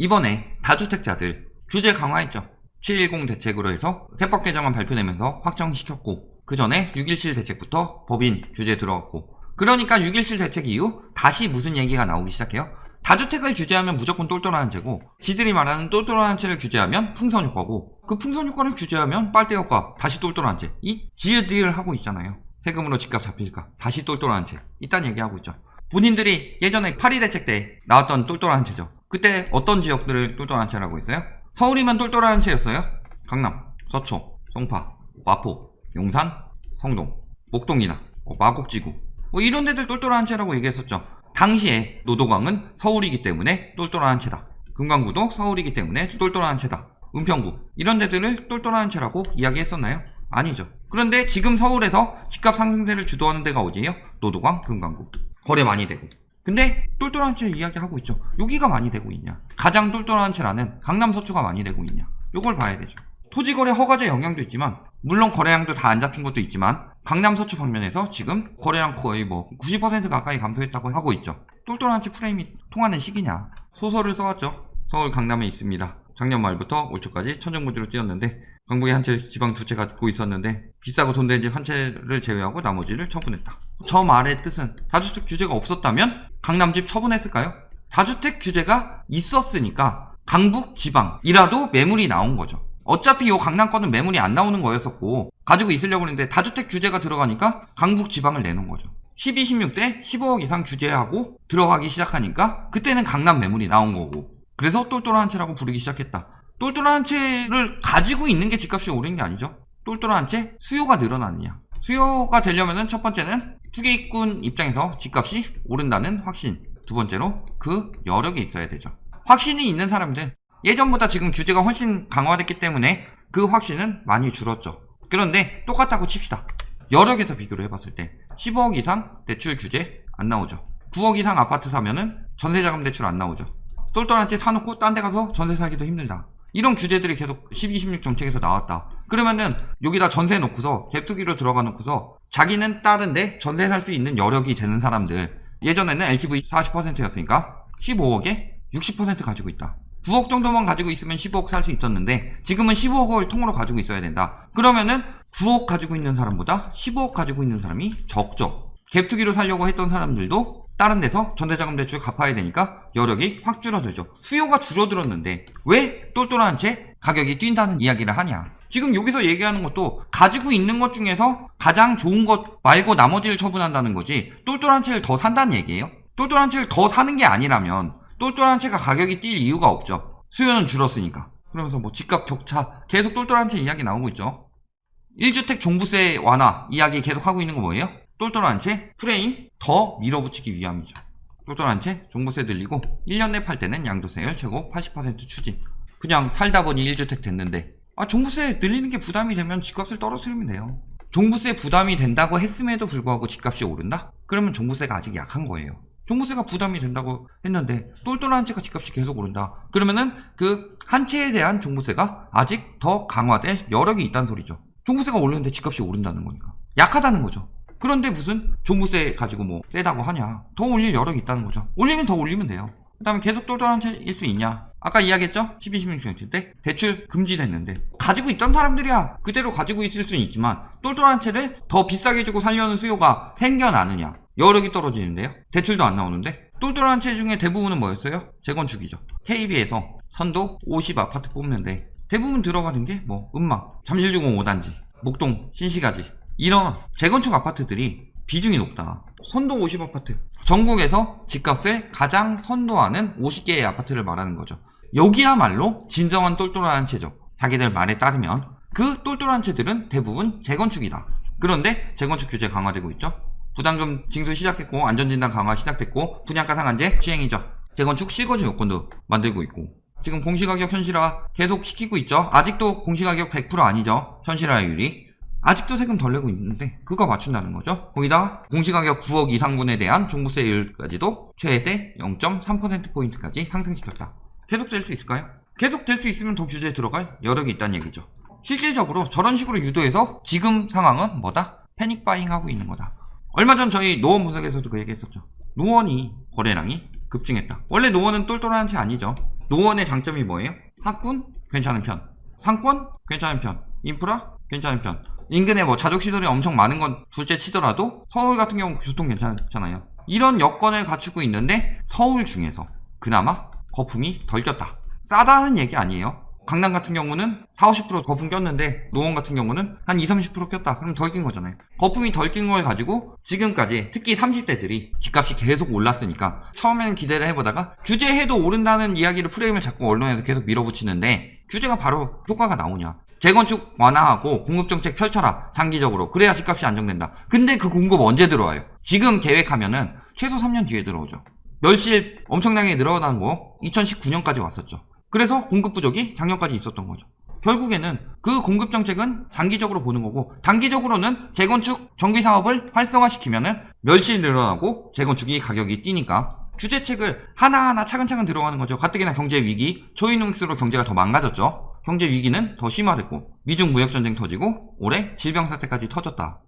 이번에 다주택자들 규제 강화했죠. 710 대책으로 해서 세법 개정안 발표되면서 확정시켰고, 그 전에 6.17 대책부터 법인 규제 들어갔고, 그러니까 6.17 대책 이후 다시 무슨 얘기가 나오기 시작해요? 다주택을 규제하면 무조건 똘똘한 채고, 지들이 말하는 똘똘한 채를 규제하면 풍선 효과고, 그 풍선 효과를 규제하면 빨대 효과, 다시 똘똘한 채. 이 지읒을 하고 있잖아요. 세금으로 집값 잡힐까, 다시 똘똘한 채. 이딴 얘기하고 있죠. 본인들이 예전에 8.2 대책 때 나왔던 똘똘한 채죠. 그때 어떤 지역들을 똘똘한 채라고 했어요? 서울이면 똘똘한 채였어요. 강남, 서초, 송파, 마포, 용산, 성동, 목동이나 마곡지구 이런 데들 똘똘한 채라고 얘기했었죠. 당시에 노도광은 서울이기 때문에 똘똘한 채다. 금강구도 서울이기 때문에 똘똘한 채다. 은평구 이런 데들을 똘똘한 채라고 이야기했었나요? 아니죠. 그런데 지금 서울에서 집값 상승세를 주도하는 데가 어디예요? 노도광, 금강구. 거래 많이 되고. 근데 똘똘한 채 이야기하고 있죠. 여기가 많이 되고 있냐? 가장 똘똘한 채라는 강남 서초가 많이 되고 있냐? 요걸 봐야 되죠. 토지거래 허가제 영향도 있지만, 물론 거래량도 다 안 잡힌 것도 있지만, 강남 서초 방면에서 지금 거래량 거의 90% 가까이 감소했다고 하고 있죠. 똘똘한 채 프레임이 통하는 시기냐? 소설을 써왔죠. 서울 강남에 있습니다. 작년 말부터 올 초까지 천정부지로 뛰었는데, 강북에 한 채, 지방 두 채 갖고 있었는데 비싸고 돈 된 집 한 채를 제외하고 나머지를 처분했다. 저 말의 뜻은 다주택 규제가 없었다면 강남집 처분했을까요? 다주택 규제가 있었으니까 강북 지방이라도 매물이 나온 거죠. 어차피 요 강남권은 매물이 안 나오는 거였었고 가지고 있으려고 했는데 다주택 규제가 들어가니까 강북 지방을 내놓은 거죠. 12, 16대 15억 이상 규제하고 들어가기 시작하니까 그때는 강남 매물이 나온 거고, 그래서 똘똘한 채라고 부르기 시작했다. 똘똘한 채를 가지고 있는 게 집값이 오르는 게 아니죠. 똘똘한 채 수요가 늘어나느냐. 수요가 되려면은 첫 번째는 투기꾼 입장에서 집값이 오른다는 확신, 두 번째로 그 여력이 있어야 되죠. 확신이 있는 사람들, 예전보다 지금 규제가 훨씬 강화됐기 때문에 그 확신은 많이 줄었죠. 그런데 똑같다고 칩시다. 여력에서 비교를 해봤을 때 15억 이상 대출 규제 안 나오죠. 9억 이상 아파트 사면은 전세자금 대출 안 나오죠. 똘똘한 채 사놓고 딴 데 가서 전세 살기도 힘들다. 이런 규제들이 계속 12, 16 정책에서 나왔다. 그러면은 여기다 전세 놓고서 갭투기로 들어가 놓고서 자기는 다른데 전세 살 수 있는 여력이 되는 사람들, 예전에는 LTV 40%였으니까 15억에 60% 가지고 있다. 9억 정도만 가지고 있으면 15억 살 수 있었는데 지금은 15억을 통으로 가지고 있어야 된다. 그러면은 9억 가지고 있는 사람보다 15억 가지고 있는 사람이 적죠. 갭투기로 살려고 했던 사람들도 다른 데서 전세자금 대출 갚아야 되니까 여력이 확 줄어들죠. 수요가 줄어들었는데 왜 똘똘한 채 가격이 뛴다는 이야기를 하냐. 지금 여기서 얘기하는 것도 가지고 있는 것 중에서 가장 좋은 것 말고 나머지를 처분한다는 거지, 똘똘한 채를 더 산다는 얘기예요. 똘똘한 채를 더 사는 게 아니라면 똘똘한 채가 가격이 뛸 이유가 없죠. 수요는 줄었으니까. 그러면서 집값 격차 계속 똘똘한 채 이야기 나오고 있죠. 1주택 종부세 완화 이야기 계속 하고 있는 거 뭐예요? 똘똘한 채 프레임 더 밀어붙이기 위함이죠. 똘똘한 채 종부세 늘리고 1년 내 팔 때는 양도세율 최고 80% 추진. 그냥 살다 보니 1주택 됐는데 종부세 늘리는 게 부담이 되면 집값을 떨어뜨리면 돼요. 종부세 부담이 된다고 했음에도 불구하고 집값이 오른다? 그러면 종부세가 아직 약한 거예요. 종부세가 부담이 된다고 했는데 똘똘한 채가 집값이 계속 오른다. 그러면은 그 한 채에 대한 종부세가 아직 더 강화될 여력이 있다는 소리죠. 종부세가 오르는데 집값이 오른다는 거니까 약하다는 거죠. 그런데 무슨 종부세 가지고 세다고 하냐. 더 올릴 여력이 있다는 거죠. 올리면 더 올리면 돼요. 그 다음에 계속 똘똘한 채일 수 있냐. 아까 이야기했죠? 12, 16 정책 때 대출 금지됐는데 가지고 있던 사람들이야 그대로 가지고 있을 수는 있지만 똘똘한 채를 더 비싸게 주고 살려는 수요가 생겨나느냐. 여력이 떨어지는데요. 대출도 안 나오는데. 똘똘한 채 중에 대부분은 뭐였어요? 재건축이죠. KB에서 선도 50 아파트 뽑는데 대부분 들어가는 게 음막, 잠실주공 5단지, 목동, 신시가지 이런 재건축 아파트들이 비중이 높다. 선도 50 아파트. 전국에서 집값을 가장 선도하는 50개의 아파트를 말하는 거죠. 여기야말로 진정한 똘똘한 채죠. 자기들 말에 따르면 그 똘똘한 채들은 대부분 재건축이다. 그런데 재건축 규제 강화되고 있죠. 부담금 징수 시작했고 안전진단 강화 시작됐고 분양가 상한제 시행이죠. 재건축 실거주 요건도 만들고 있고 지금 공시가격 현실화 계속 시키고 있죠. 아직도 공시가격 100% 아니죠. 현실화율이. 아직도 세금 덜 내고 있는데 그거 맞춘다는 거죠. 거기다 공시가격 9억 이상분에 대한 종부세율까지도 최대 0.3%포인트까지 상승시켰다. 계속될 수 있을까요? 계속될 수 있으면 더 규제에 들어갈 여력이 있다는 얘기죠. 실질적으로 저런 식으로 유도해서 지금 상황은 뭐다? 패닉바잉 하고 있는 거다. 얼마 전 저희 노원 분석에서도 그 얘기 했었죠. 노원이 거래량이 급증했다. 원래 노원은 똘똘한 채 아니죠. 노원의 장점이 뭐예요? 학군? 괜찮은 편. 상권? 괜찮은 편. 인프라? 괜찮은 편. 인근에 뭐 자족시설이 엄청 많은 건 둘째 치더라도 서울 같은 경우 교통 괜찮잖아요. 이런 여건을 갖추고 있는데 서울 중에서 그나마 거품이 덜 꼈다. 싸다는 얘기 아니에요. 강남 같은 경우는 40-50% 거품 꼈는데 노원 같은 경우는 한 20-30% 꼈다. 그럼 덜 낀 거잖아요. 거품이 덜 낀 걸 가지고 지금까지 특히 30대들이 집값이 계속 올랐으니까 처음에는 기대를 해보다가 규제해도 오른다는 이야기를 프레임을 자꾸 언론에서 계속 밀어붙이는데 규제가 바로 효과가 나오냐. 재건축 완화하고 공급정책 펼쳐라. 장기적으로. 그래야 집값이 안정된다. 근데 그 공급 언제 들어와요? 지금 계획하면은 최소 3년 뒤에 들어오죠. 멸실 엄청나게 늘어난 거 2019년까지 왔었죠. 그래서 공급 부족이 작년까지 있었던 거죠. 결국에는 그 공급 정책은 장기적으로 보는 거고 단기적으로는 재건축 정비 사업을 활성화시키면은 멸실 늘어나고 재건축이 가격이 뛰니까 규제책을 하나하나 차근차근 들어가는 거죠. 가뜩이나 경제 위기, 초이노믹스로 경제가 더 망가졌죠. 경제 위기는 더 심화됐고 미중 무역 전쟁 터지고 올해 질병 사태까지 터졌다.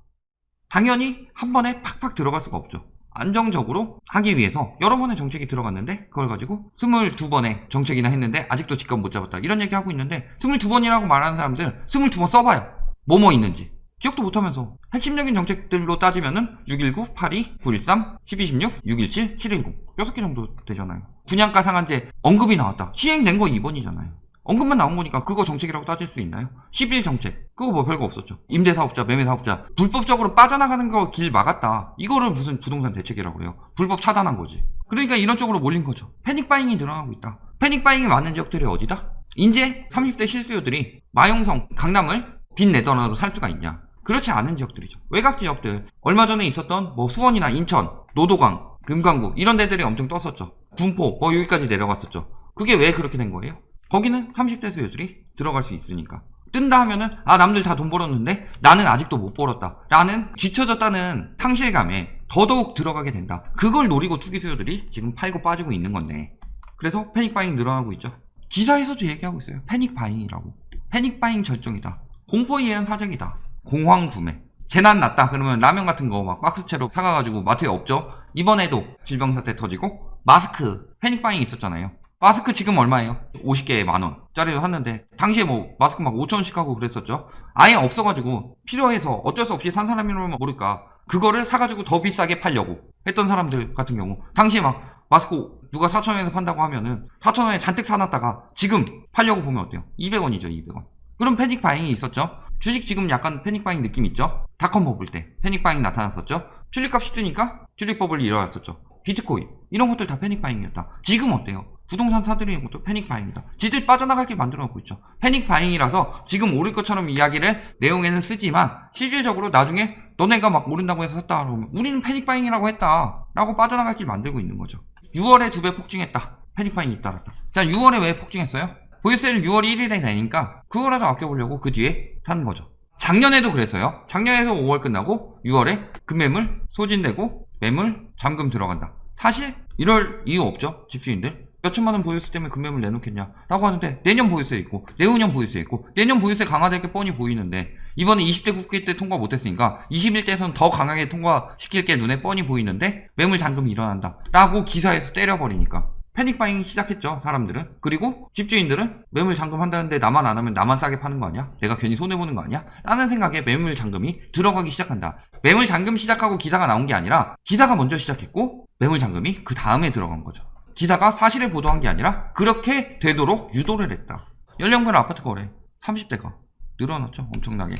당연히 한 번에 팍팍 들어갈 수가 없죠. 안정적으로 하기 위해서 여러 번의 정책이 들어갔는데 그걸 가지고 22번의 정책이나 했는데 아직도 집값 못 잡았다. 이런 얘기하고 있는데 22번이라고 말하는 사람들 22번 써봐요. 뭐뭐 있는지. 기억도 못하면서 핵심적인 정책들로 따지면은 619, 82, 913, 1216, 617, 710 6개 정도 되잖아요. 분양가 상한제 언급이 나왔다. 시행된 거 2번이잖아요. 언급만 나온 거니까 그거 정책이라고 따질 수 있나요? 11 정책. 그거 뭐 별거 없었죠. 임대사업자, 매매사업자. 불법적으로 빠져나가는 거 길 막았다. 이거를 무슨 부동산 대책이라고 그래요. 불법 차단한 거지. 그러니까 이런 쪽으로 몰린 거죠. 패닉바잉이 늘어나고 있다. 패닉바잉이 많은 지역들이 어디다? 이제 30대 실수요들이 마용성, 강남을 빚 내더라도 살 수가 있냐? 그렇지 않은 지역들이죠. 외곽 지역들. 얼마 전에 있었던 뭐 수원이나 인천, 노도강, 금강구 이런 데들이 엄청 떴었죠. 군포 뭐 여기까지 내려갔었죠. 그게 왜 그렇게 된 거예요? 거기는 30대 수요들이 들어갈 수 있으니까. 뜬다 하면은 남들 다 돈 벌었는데 나는 아직도 못 벌었다 라는 뒤처졌다는 상실감에 더더욱 들어가게 된다. 그걸 노리고 투기 수요들이 지금 팔고 빠지고 있는 건데 그래서 패닉바잉 늘어나고 있죠. 기사에서도 얘기하고 있어요. 패닉바잉이라고. 패닉바잉 절정이다. 공포에 의한 사재기다. 공황구매. 재난 났다 그러면 라면 같은 거 막 박스채로 사가가지고 마트에 없죠. 이번에도 질병사태 터지고 마스크 패닉바잉 있었잖아요. 마스크 지금 얼마예요? 50개에 만원짜리로 샀는데 당시에 뭐 마스크 막 5천원씩 하고 그랬었죠. 아예 없어가지고 필요해서 어쩔 수 없이 산 사람이라면 모를까 그거를 사가지고 더 비싸게 팔려고 했던 사람들 같은 경우 당시에 막 마스크 누가 4천원에서 판다고 하면은 4천원에 잔뜩 사놨다가 지금 팔려고 보면 어때요? 200원이죠 200원. 그럼 패닉바잉이 있었죠. 주식 지금 약간 패닉바잉 느낌 있죠. 닷컴 버블 때 패닉바잉 나타났었죠. 튤립값이 뜨니까 튤립 버블이 일어났었죠. 비트코인 이런 것들 다 패닉바잉이었다. 지금 어때요? 부동산 사들이는 것도 패닉바잉이다. 지들 빠져나갈게 만들어놓고 있죠. 패닉바잉이라서 지금 오를 것처럼 이야기를 내용에는 쓰지만 실질적으로 나중에 너네가 막 오른다고 해서 샀다 그러면 우리는 패닉바잉이라고 했다 라고 빠져나갈 길 만들고 있는 거죠. 6월에 2배 폭증했다. 패닉바잉이 잇따랐다. 자 6월에 왜 폭증했어요? 보유세를 6월 1일에 내니까 그거라도 아껴보려고 그 뒤에 산 거죠. 작년에도 그랬어요. 작년에도 5월 끝나고 6월에 금매물 소진되고 매물 잠금 들어간다. 사실 이럴 이유 없죠. 집주인들 몇천만원 보유세 때문에 금매물 내놓겠냐 라고 하는데 내년 보유세 있고 내후년 보유세 있고 내년 보유세 강화될 게 뻔히 보이는데 이번에 20대 국회 때 통과 못했으니까 21대에서는 더 강하게 통과시킬 게 눈에 뻔히 보이는데 매물 잠금이 일어난다 라고 기사에서 때려버리니까 패닉바잉이 시작했죠. 사람들은. 그리고 집주인들은 매물 잠금한다는데 나만 안 하면 나만 싸게 파는 거 아니야? 내가 괜히 손해보는 거 아니야? 라는 생각에 매물 잠금이 들어가기 시작한다. 매물 잠금 시작하고 기사가 나온 게 아니라 기사가 먼저 시작했고 매물 잠금이 그 다음에 들어간 거죠. 기사가 사실을 보도한 게 아니라 그렇게 되도록 유도를 했다. 연령별 아파트 거래 30대가 늘어났죠. 엄청나게.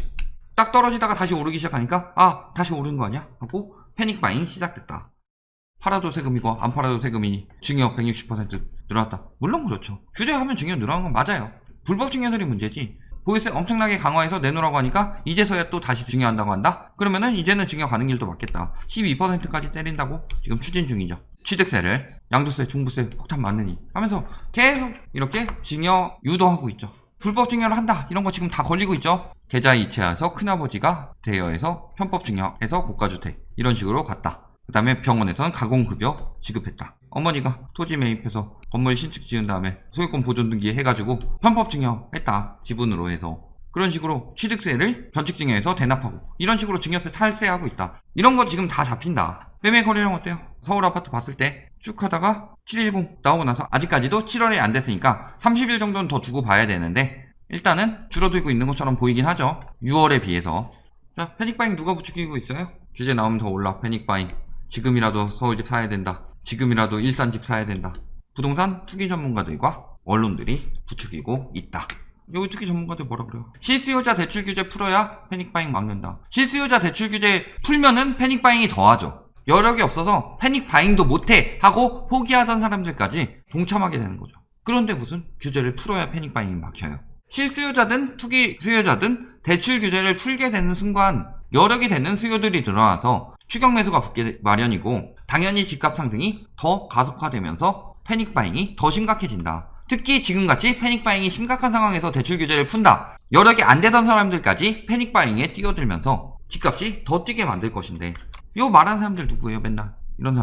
딱 떨어지다가 다시 오르기 시작하니까 다시 오른 거 아니야? 하고 패닉바잉 시작됐다. 팔아도 세금이고 안 팔아도 세금이니 증여 160% 늘어났다. 물론 그렇죠. 규제하면 증여 늘어난 건 맞아요. 불법 증여들이 문제지. 보유세 엄청나게 강화해서 내놓으라고 하니까 이제서야 또 다시 증여한다고 한다? 그러면은 이제는 증여 가는 길도 맞겠다. 12%까지 때린다고 지금 추진 중이죠. 취득세를 양도세, 종부세 폭탄 맞느니 하면서 계속 이렇게 증여 유도하고 있죠. 불법 증여를 한다 이런 거 지금 다 걸리고 있죠. 계좌 이체해서 큰아버지가 대여해서 편법 증여해서 고가주택 이런 식으로 갔다. 그 다음에 병원에서는 가공급여 지급했다. 어머니가 토지 매입해서 건물 신축 지은 다음에 소유권 보존 등기 해가지고 편법 증여했다. 지분으로 해서. 그런 식으로 취득세를 변칙 증여해서 대납하고 이런 식으로 증여세 탈세하고 있다. 이런 거 지금 다 잡힌다. 매매 거래량 어때요? 서울 아파트 봤을 때 쭉 하다가 710 나오고 나서 아직까지도 7월이 안 됐으니까 30일 정도는 더 두고 봐야 되는데 일단은 줄어들고 있는 것처럼 보이긴 하죠. 6월에 비해서. 자, 패닉바잉 누가 부추기고 있어요? 규제 나오면 더 올라. 패닉바잉. 지금이라도 서울집 사야 된다. 지금이라도 일산집 사야 된다. 부동산 투기 전문가들과 언론들이 부추기고 있다. 여기 투기 전문가들 뭐라 그래요? 실수요자 대출 규제 풀어야 패닉바잉 막는다. 실수요자 대출 규제 풀면은 패닉바잉이 더하죠. 여력이 없어서 패닉바잉도 못해 하고 포기하던 사람들까지 동참하게 되는 거죠. 그런데 무슨 규제를 풀어야 패닉바잉이 막혀요. 실수요자든 투기 수요자든 대출 규제를 풀게 되는 순간 여력이 되는 수요들이 늘어나서 추격 매수가 붙게 마련이고 당연히 집값 상승이 더 가속화되면서 패닉바잉이 더 심각해진다. 특히 지금같이 패닉바잉이 심각한 상황에서 대출 규제를 푼다. 여력이 안 되던 사람들까지 패닉바잉에 뛰어들면서 집값이 더 뛰게 만들 것인데 요 말하는 사람들 누구예요? 맨날 이런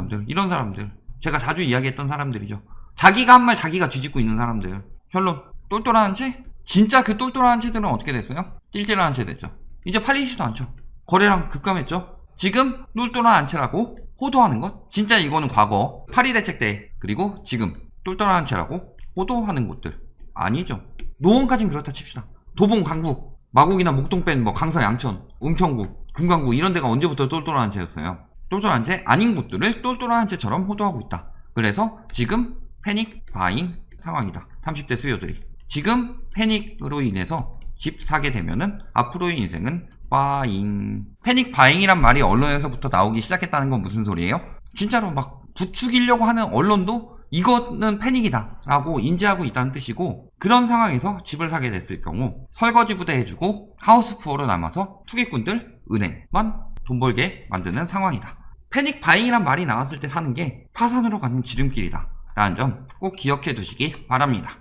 사람들 제가 자주 이야기했던 사람들이죠. 자기가 한 말 자기가 뒤집고 있는 사람들. 결론 똘똘한 채? 진짜 그 똘똘한 채들은 어떻게 됐어요? 띨띨한 채 됐죠. 이제 팔리지도 않죠. 거래량 급감했죠. 지금 똘똘한 채라고 호도하는 것? 진짜 이거는 과거 파리 대책 때 그리고 지금 똘똘한 채라고 호도하는 곳들 아니죠. 노원까진 그렇다 칩시다. 도봉, 강북, 마곡이나 목동뺀 뭐 강서, 양천, 은평구, 금강구 이런 데가 언제부터 똘똘한 채였어요. 똘똘한 채 아닌 곳들을 똘똘한 채처럼 호도하고 있다. 그래서 지금 패닉 바잉 상황이다. 30대 수요들이. 지금 패닉으로 인해서 집 사게 되면은 앞으로의 인생은 바잉. 패닉 바잉이란 말이 언론에서부터 나오기 시작했다는 건 무슨 소리예요? 진짜로 막 부추기려고 하는 언론도 이거는 패닉이다 라고 인지하고 있다는 뜻이고 그런 상황에서 집을 사게 됐을 경우 설거지 부대 해주고 하우스푸어로 남아서 투기꾼들, 은행만 돈 벌게 만드는 상황이다. 패닉 바잉이란 말이 나왔을 때 사는 게 파산으로 가는 지름길이다 라는 점 꼭 기억해 두시기 바랍니다.